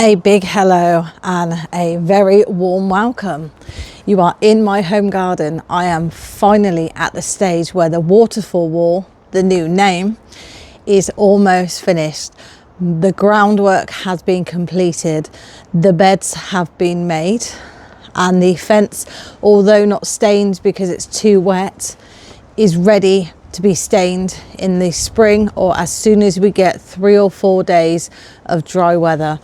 A big hello and a very warm welcome. You are in my home garden. I am finally at the stage where the waterfall wall, the new name, is almost finished. The groundwork has been completed, the beds have been made, and the fence, although not stained because it's too wet, is ready to be stained in the spring or as soon as we get 3 or 4 days of dry weather.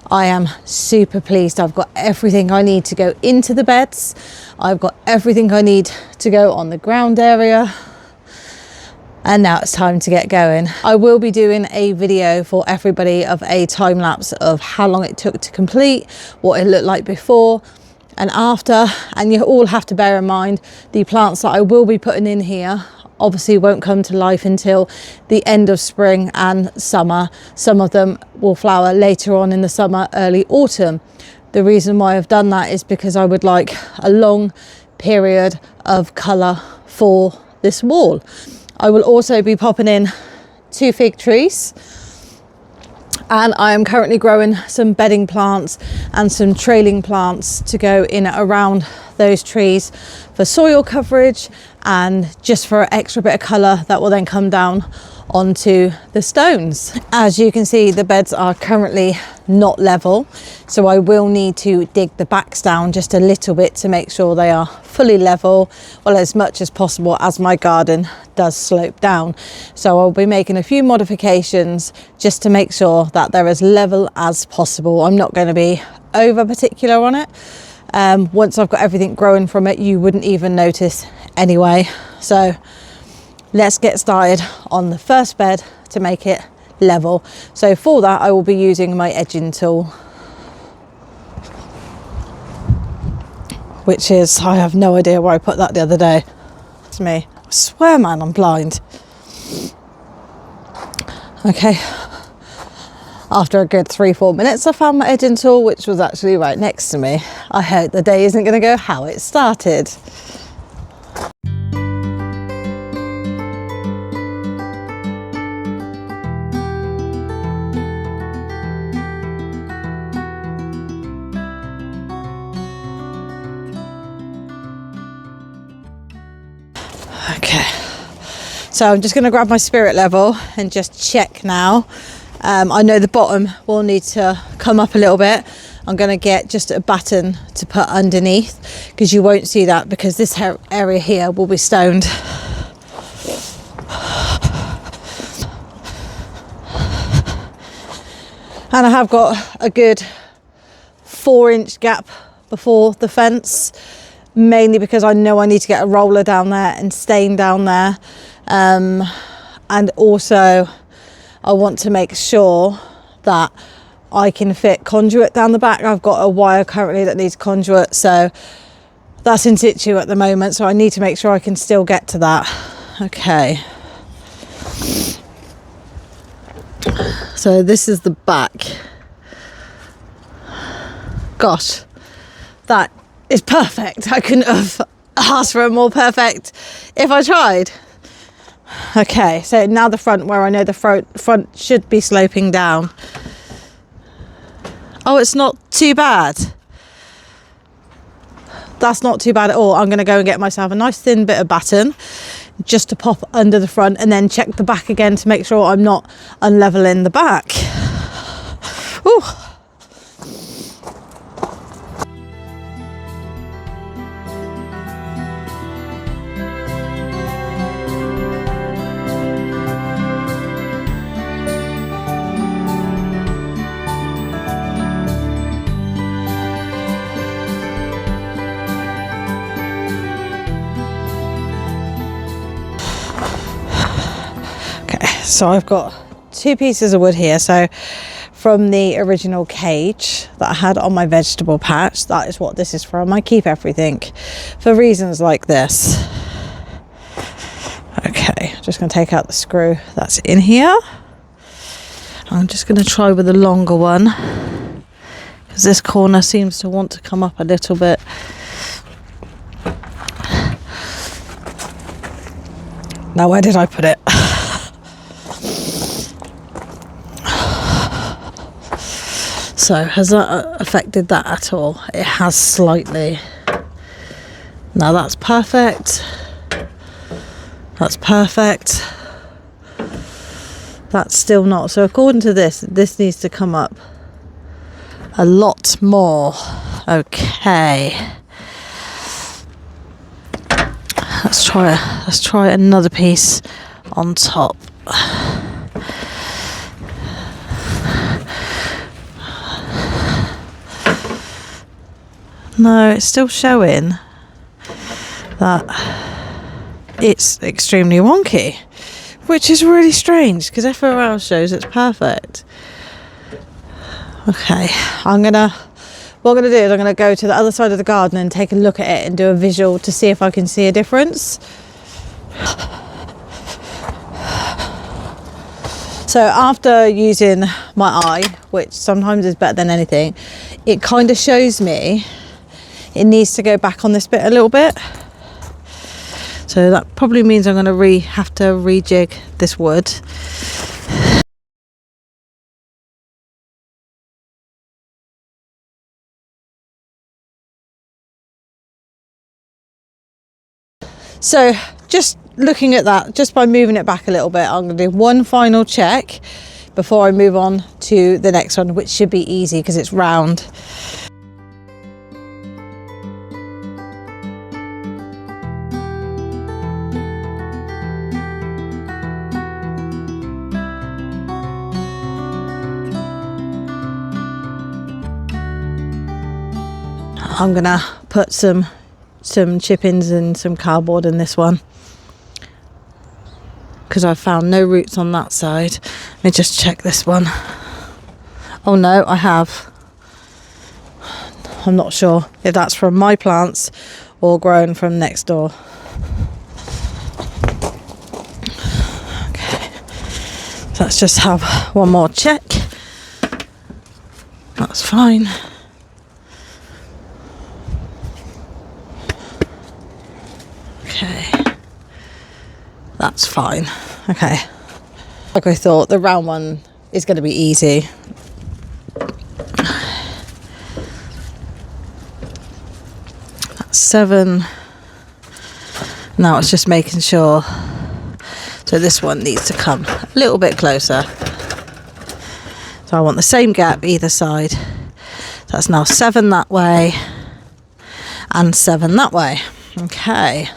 I am super pleased. I've got everything I need to go into the beds. I've got everything I need to go on the ground area. And now it's time to get going. I will be doing a video for everybody of a time lapse of how long it took to complete, what it looked like before and after. And you all have to bear in mind the plants that I will be putting in here obviously won't come to life until the end of spring and summer. Some of them will flower later on in the summer, early autumn. The reason why I've done that is because I would like a long period of colour for this wall. I will also be popping in 2 fig trees, and I am currently growing some bedding plants and some trailing plants to go in around those trees for soil coverage and just for an extra bit of colour that will then come down onto the stones. As you can see, the beds are currently not level, so I will need to dig the backs down just a little bit to make sure they are fully level, well, as much as possible, as my garden does slope down. So I'll be making a few modifications just to make sure that they're as level as possible. I'm not going to be over particular on it. Once I've got everything growing from it, you wouldn't even notice anyway. So let's get started on the first bed to make it level. So for that, I will be using my edging tool, which is, I have no idea where I put that the other day. It's me. I swear, man, I'm blind. Okay. After a good 3-4 minutes, I found my edging tool, which was actually right next to me. I hope the day isn't going to go how it started. Okay, so I'm just going to grab my spirit level and just check now. I know the bottom will need to come up a little bit. I'm going to get just a batten to put underneath because you won't see that because this area here will be stoned. And I have got a good 4-inch gap before the fence, mainly because I know I need to get a roller down there and stain down there. And also I want to make sure that I can fit conduit down the back. I've got a wire currently that needs conduit, so that's in situ at the moment, so I need to make sure I can still get to that. Okay. So this is the back. Gosh, that is perfect. I couldn't have asked for a more perfect if I tried. Okay, so now the front, where I know the front should be sloping down. Oh, it's not too bad. That's not too bad at all. I'm going to go and get myself a nice thin bit of batten just to pop under the front and then check the back again to make sure I'm not unleveling the back. Ooh. So I've got 2 pieces of wood here. So from the original cage that I had on my vegetable patch, that is what this is from. I keep everything for reasons like this. Okay, just going to take out the screw that's in here. I'm just going to try with a longer one because this corner seems to want to come up a little bit. Now, where did I put it? So has that affected that at all? It has slightly. Now that's perfect. That's perfect. That's still not. So according to this needs to come up a lot more. Okay. Let's try another piece on top. No, it's still showing that it's extremely wonky, which is really strange because everywhere else shows it's perfect. Okay, what I'm gonna do is I'm gonna go to the other side of the garden and take a look at it and do a visual to see if I can see a difference. So after using my eye, which sometimes is better than anything, it kind of shows me it needs to go back on this bit a little bit. So that probably means I'm going to have to rejig this wood. So just looking at that, just by moving it back a little bit, I'm going to do one final check before I move on to the next one, which should be easy because it's round. I'm gonna put some chip-ins and some cardboard in this one because I've found no roots on that side. Let me just check this one. Oh no, I have. I'm not sure if that's from my plants or grown from next door. Okay, so let's just have one more check. That's fine. Okay, that's fine. Okay, like I thought, the round one is going to be easy. That's 7. Now it's just making sure. So this one needs to come a little bit closer. So I want the same gap either side. That's now 7 that way and 7 that way. Okay.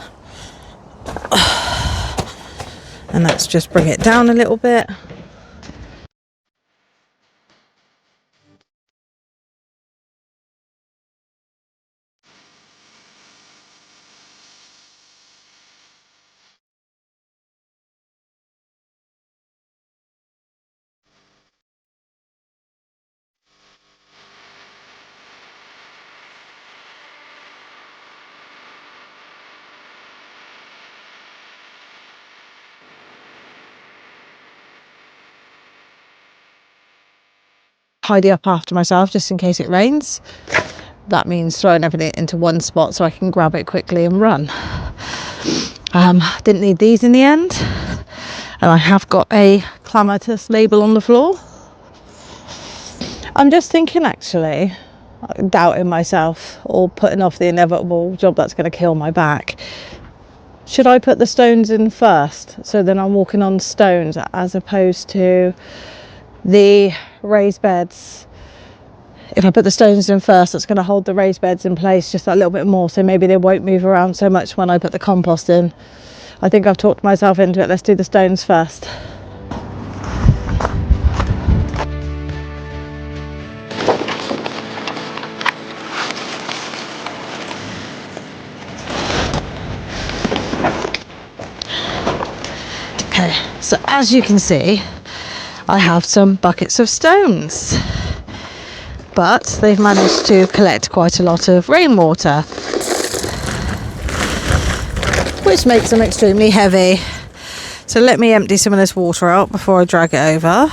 And let's just bring it down a little bit. Tidy up after myself just in case it rains. That means throwing everything into one spot so I can grab it quickly and run. Didn't need these in the end, and I have got a clematis label on the floor. I'm just thinking, actually, doubting myself or putting off the inevitable job that's going to kill my back. Should I put the stones in first, so then I'm walking on stones, as opposed to the raised beds? If I put the stones in first, that's going to hold the raised beds in place just a little bit more, so maybe they won't move around so much when I put the compost in. I think I've talked myself into it. Let's do the stones first. Okay, so as you can see, I have some buckets of stones, but they've managed to collect quite a lot of rainwater, which makes them extremely heavy. So let me empty some of this water out before I drag it over.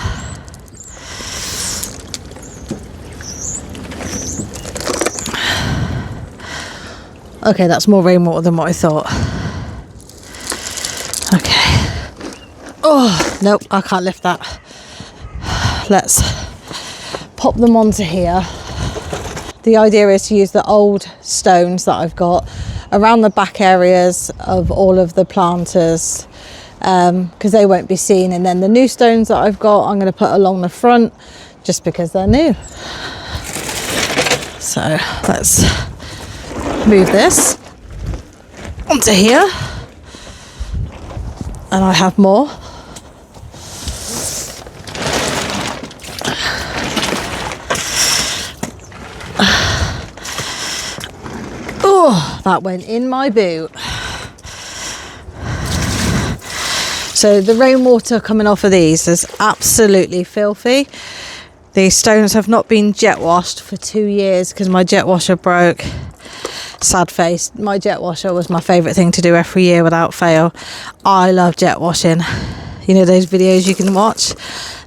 Okay, that's more rainwater than what I thought. Okay. Oh, nope, I can't lift that. Let's pop them onto here. The idea is to use the old stones that I've got around the back areas of all of the planters, because they won't be seen, and then the new stones that I've got I'm going to put along the front just because they're new. So let's move this onto here, and I have more. Oh, that went in my boot. So the rainwater coming off of these is absolutely filthy. These stones have not been jet washed for 2 years because my jet washer broke. Sad face. My jet washer was my favourite thing to do every year without fail. I love jet washing. You know those videos you can watch?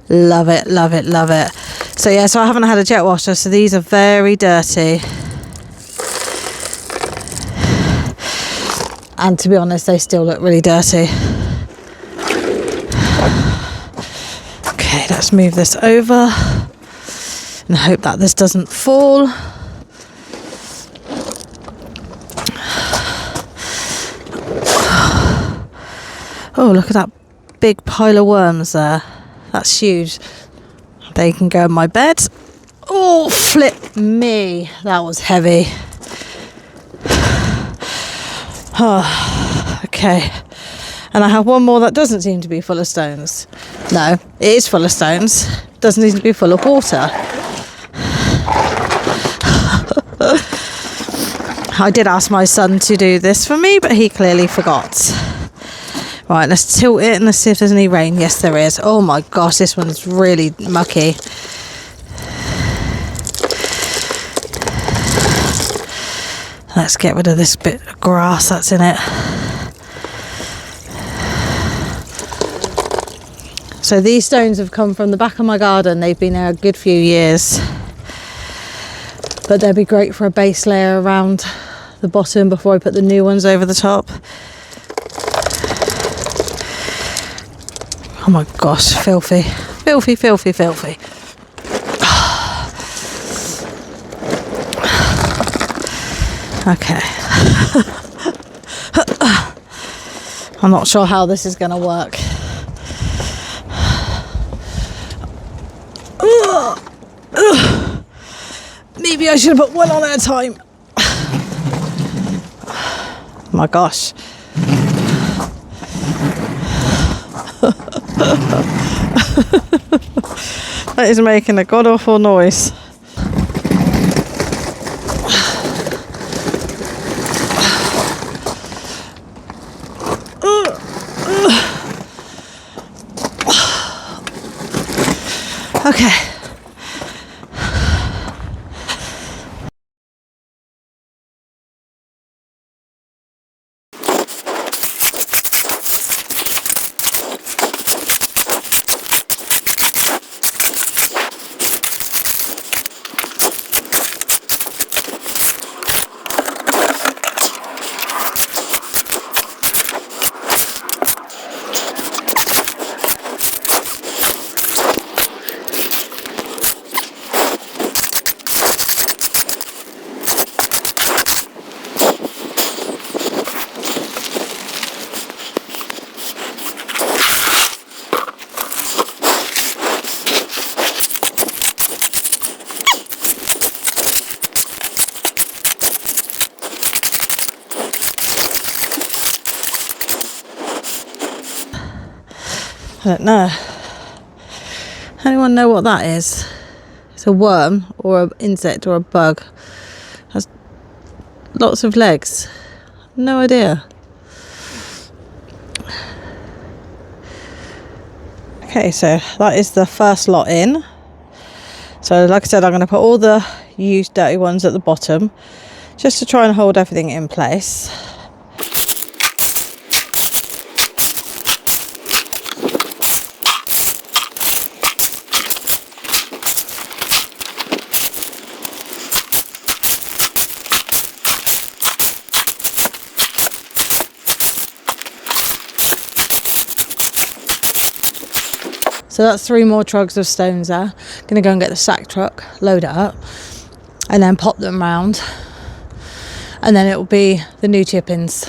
Love it, love it, love it. So yeah, so I haven't had a jet washer, so these are very dirty. And to be honest, they still look really dirty. Okay, let's move this over and hope that this doesn't fall. Oh, look at that big pile of worms there. That's huge. They can go in my bed. Oh, flip me. That was heavy. Oh, okay. And I have one more that doesn't seem to be full of stones. No, it is full of stones. Doesn't seem to be full of water. I did ask my son to do this for me, but he clearly forgot. Right, let's tilt it and let's see if there's any rain. Yes, there is. Oh my gosh, this one's really mucky. Let's get rid of this bit of grass that's in it. So these stones have come from the back of my garden. They've been there a good few years. But they'd be great for a base layer around the bottom before I put the new ones over the top. Oh my gosh, filthy. Filthy, filthy, filthy. Okay. I'm not sure how this is going to work. Maybe I should have put one on at a time. Oh my gosh. That is making a god awful noise. Okay. I don't know. Anyone know what that is? It's a worm or an insect or a bug. It has lots of legs. No idea. Okay, so that is the first lot in. So like I said, I'm going to put all the used dirty ones at the bottom just to try and hold everything in place. So So that's 3 more trucks of stones there. Gonna go and get the sack truck, load it up, and then pop them round, and then it will be the new chip-ins.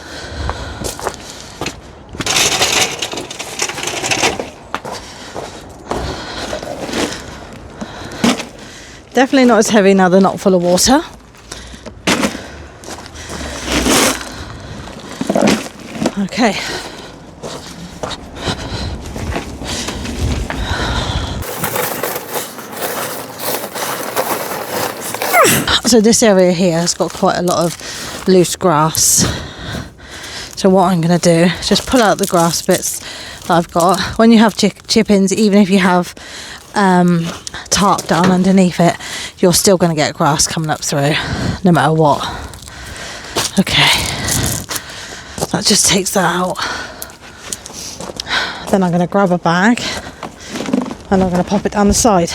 Definitely not as heavy now they're not full of water. Okay. So this area here has got quite a lot of loose grass. So what I'm going to do is just pull out the grass bits that I've got. When you have chip-ins, even if you have tarp down underneath it, you're still going to get grass coming up through, no matter what. Okay. That just takes that out. Then I'm going to grab a bag and I'm going to pop it down the side.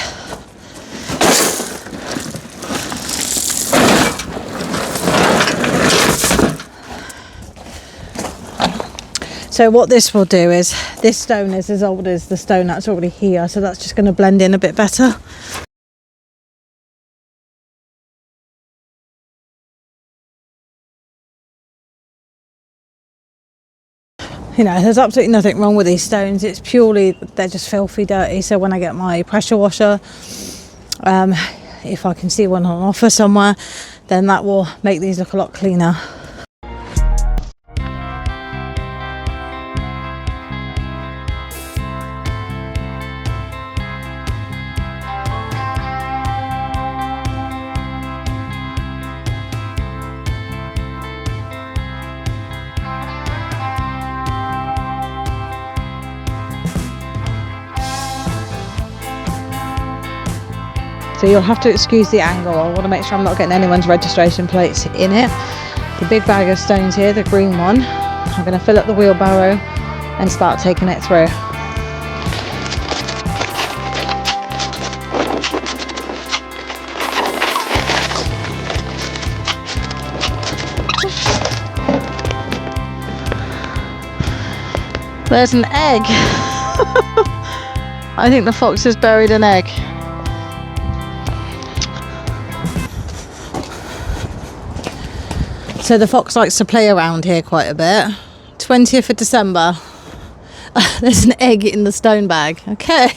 So what this will do is, this stone is as old as the stone that's already here, so that's just going to blend in a bit better. You know, there's absolutely nothing wrong with these stones. It's purely, they're just filthy dirty. So when I get my pressure washer, if I can see one on offer somewhere, then that will make these look a lot cleaner. So you'll have to excuse the angle. I want to make sure I'm not getting anyone's registration plates in it. The big bag of stones here, the green one, I'm going to fill up the wheelbarrow and start taking it through. There's an egg. I think the fox has buried an egg. So the fox likes to play around here quite a bit. 20th of December. There's an egg in the stone bag. Okay.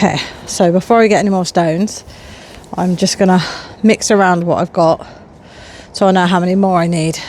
Okay, so before I get any more stones, I'm just gonna mix around what I've got so I know how many more I need.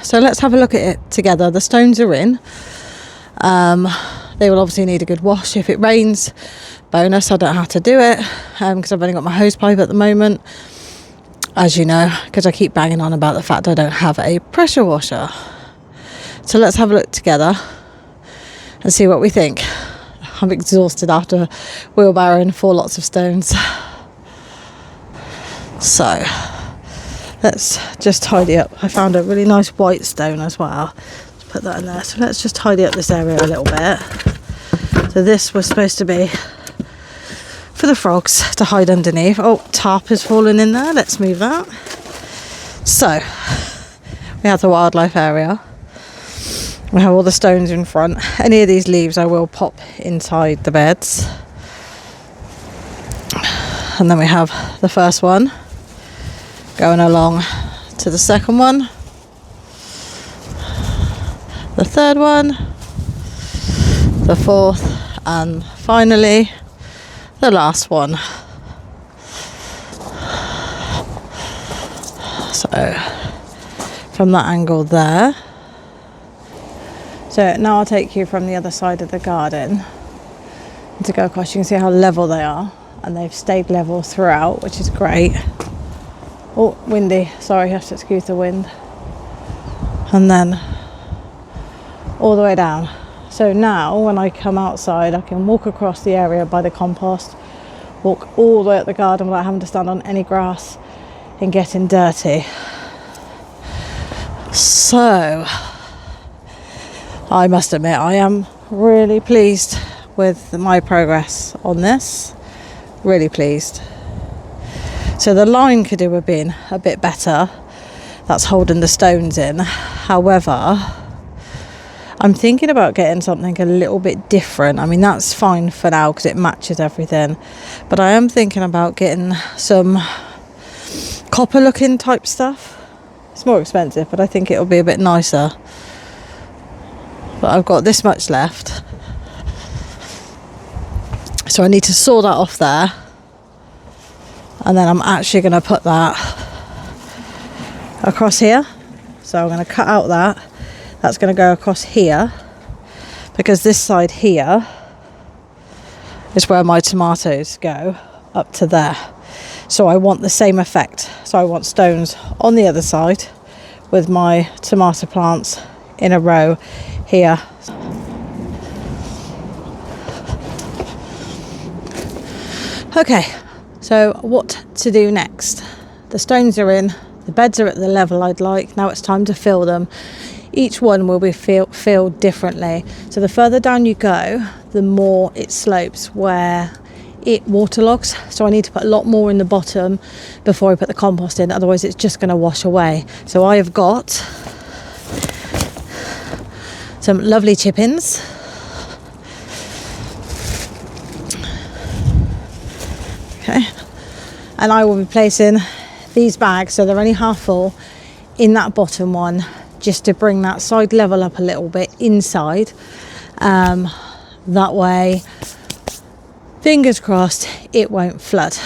So let's have a look at it together. The stones are in. They will obviously need a good wash. If it rains, bonus, I don't have to do it because I've only got my hose pipe at the moment, as you know, because I keep banging on about the fact I don't have a pressure washer. So let's have a look together and see what we think. I'm exhausted after wheelbarrowing 4 lots of stones. So let's just tidy up. I found a really nice white stone as well. Let's put that in there. So let's just tidy up this area a little bit. So this was supposed to be for the frogs to hide underneath. Oh, tarp has fallen in there. Let's move that. So we have the wildlife area. We have all the stones in front. Any of these leaves I will pop inside the beds. And then we have the first one going along to the second one, the third one, the fourth, and finally the last one. So from that angle there. So now I'll take you from the other side of the garden to go across. You can see how level they are, and they've stayed level throughout, which is great. Oh, windy. Sorry, you have to excuse the wind. And then all the way down. So now when I come outside, I can walk across the area by the compost, walk all the way up the garden without having to stand on any grass and getting dirty. So I must admit, I am really pleased with my progress on this. Really pleased. So the line could do with being a bit better. That's holding the stones in. However, I'm thinking about getting something a little bit different. I mean, that's fine for now because it matches everything. But I am thinking about getting some copper looking type stuff. It's more expensive, but I think it'll be a bit nicer. But I've got this much left, so I need to saw that off there, and then I'm actually going to put that across here. So I'm going to cut out that's going to go across here, because this side here is where my tomatoes go, up to there. So I want the same effect. So I want stones on the other side with my tomato plants in a row here. Okay, so what to do next? The stones are in, the beds are at the level I'd like. Now it's time to fill them. Each one will be filled differently. So the further down you go, the more it slopes where it waterlogs. So I need to put a lot more in the bottom before I put the compost in, otherwise it's just going to wash away. So I have got some lovely chip-ins. Okay, and I will be placing these bags, so they're only half full, in that bottom one, just to bring that side level up a little bit inside. That way, fingers crossed, it won't flood.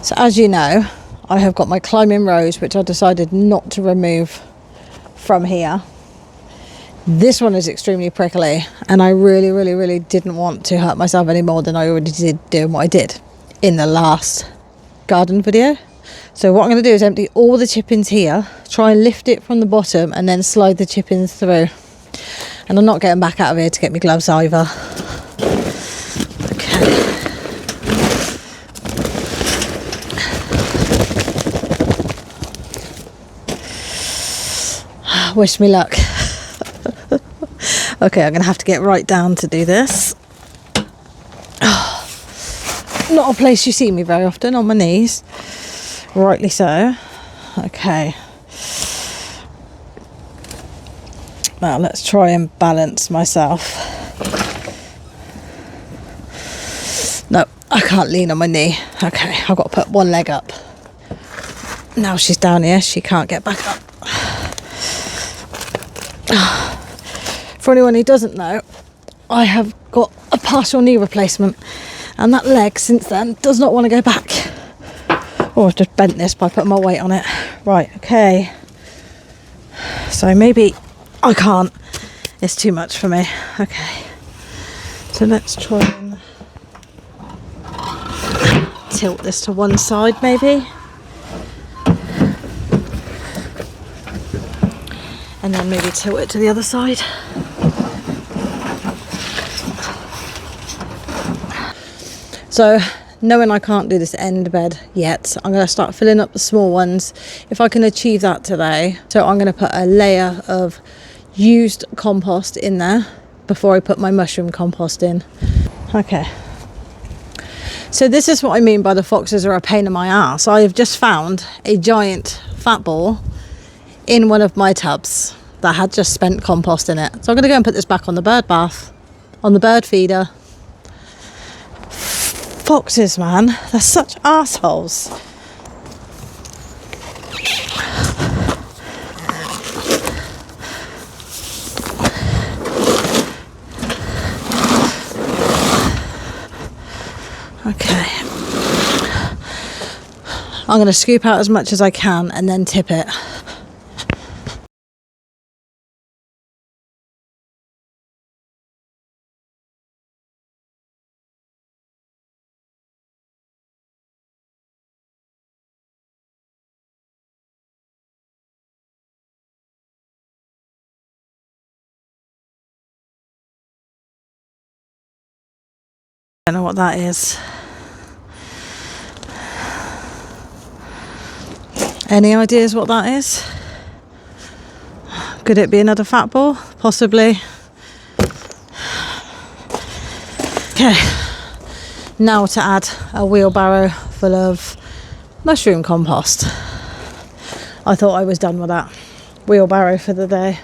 So as you know, I have got my climbing rose, which I decided not to remove from here. This one is extremely prickly, and I really didn't want to hurt myself any more than I already did doing what I did in the last garden video. So what I'm going to do is empty all the chip-ins here, try and lift it from the bottom, and then slide the chip-ins through. And I'm not getting back out of here to get my gloves either. Okay. Wish me luck. Okay, I'm going to have to get right down to do this. Not a place you see me very often, on my knees. Rightly so. Okay. Now let's try and balance myself. No, I can't lean on my knee. Okay, I've got to put one leg up. Now she's down here, she can't get back up. For anyone who doesn't know, I have got a partial knee replacement, and that leg since then does not want to go back. Oh, I've just bent this by putting my weight on it. Right, okay. So maybe I can't. It's too much for me. Okay. So let's try and tilt this to one side maybe. And then maybe tilt it to the other side. So, knowing I can't do this end bed yet, I'm going to start filling up the small ones if I can achieve that today. So I'm going to put a layer of used compost in there before I put my mushroom compost in. Okay. So this is what I mean by the foxes are a pain in my ass. I have just found a giant fat ball in one of my tubs that had just spent compost in it. So I'm going to go and put this back on the bird bath, on the bird feeder. Foxes, man, they're such assholes. Okay. I'm going to scoop out as much as I can and then tip it. I don't know what that is. Any ideas what that is? Could it be another fat ball? Possibly. Okay, now to add a wheelbarrow full of mushroom compost. I thought I was done with that wheelbarrow for the day.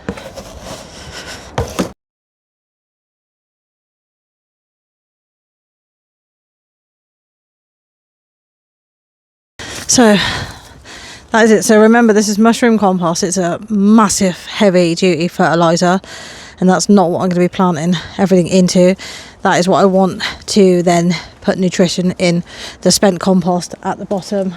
So that is it. So remember, this is mushroom compost. It's a massive heavy duty fertilizer, and that's not what I'm going to be planting everything into. That is what I want to then put nutrition in, the spent compost at the bottom.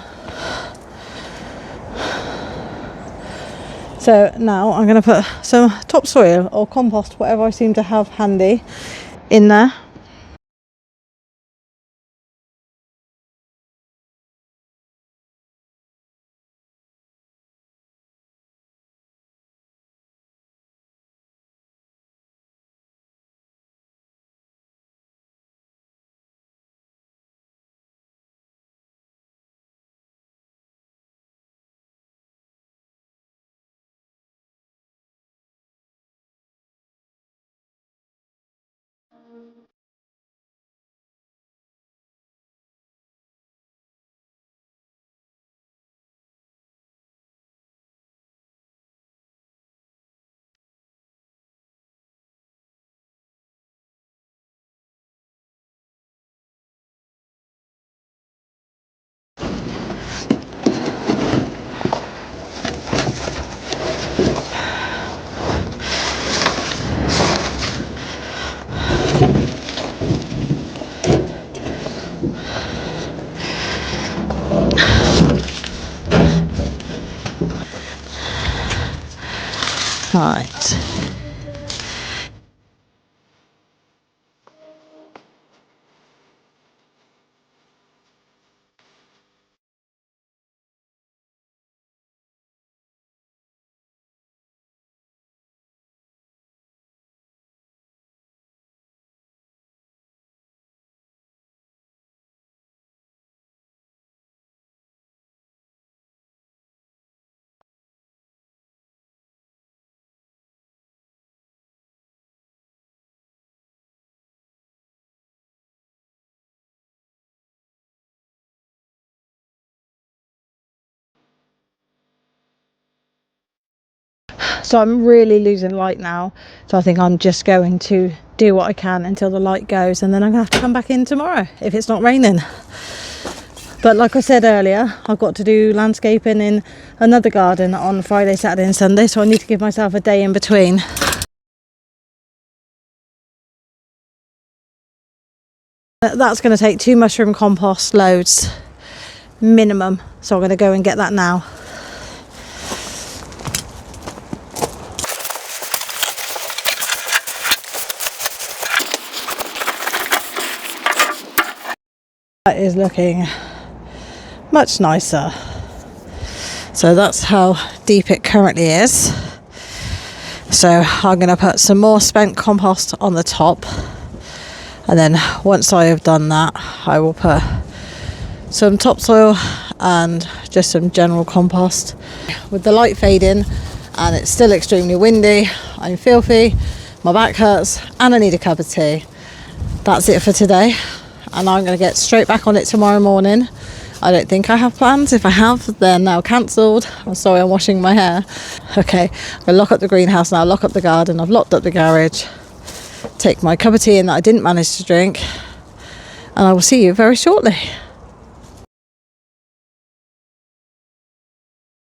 So now I'm going to put some topsoil or compost, whatever I seem to have handy, in there. Right. So I'm really losing light now, so I think I'm just going to do what I can until the light goes, and then I'm gonna have to come back in tomorrow if it's not raining. But like I said earlier, I've got to do landscaping in another garden on Friday, Saturday and Sunday, so I need to give myself a day in between. That's going to take 2 mushroom compost loads minimum, so I'm going to go and get that now. That is looking much nicer. So that's how deep it currently is. So I'm going to put some more spent compost on the top, and then once I have done that, I will put some topsoil and just some general compost. With the light fading and it's still extremely windy, I'm filthy, my back hurts, and I need a cup of tea. That's it for today, and I'm going to get straight back on it tomorrow morning. I don't think I have plans. If I have, they're now cancelled. I'm sorry, I'm washing my hair. Okay, I'm going to lock up the greenhouse now, lock up the garden. I've locked up the garage. Take my cup of tea in that I didn't manage to drink, and I will see you very shortly.